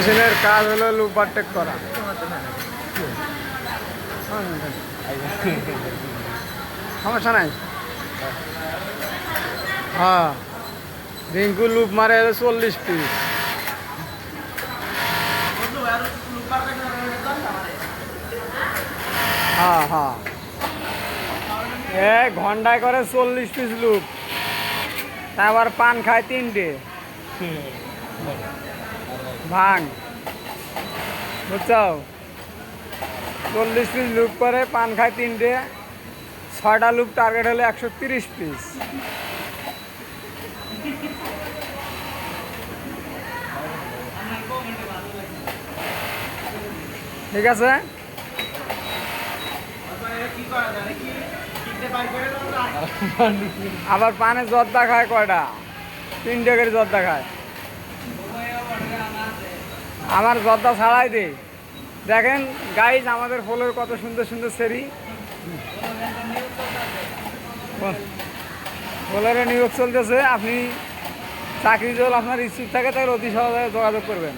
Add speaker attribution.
Speaker 1: মেশিনের কাজ হলো লুপ ওভারটেক করা। সমস্যা নাই। হ্যাঁ, রিঙ্কু লুপ মারে 40 পিস। হ্যাঁ হ্যাঁ, ঘন্টায় করে 40 পিস লুপ, তারপর পান খায় 3টে ভাঙ, বুঝছো? 40 পিস লুপ করে, পান খায় 3টে, 6টা লুপ টার্গেট হলে 130 পিস। ঠিক আছে। আবার পানে জর্দা খায় কয়টা? 3টে করে জর্দা খায়। আমার জর্দা ছাড়াই দে। দেখেন গাইজ, আমাদের ফুলের কত সুন্দর সুন্দর সেরি। ফুলের নিয়োগ চলতেছে। আপনি চাকরি যদি আপনার ইচ্ছুক থাকে তাহলে অতি সহজে যোগাযোগ করবেন।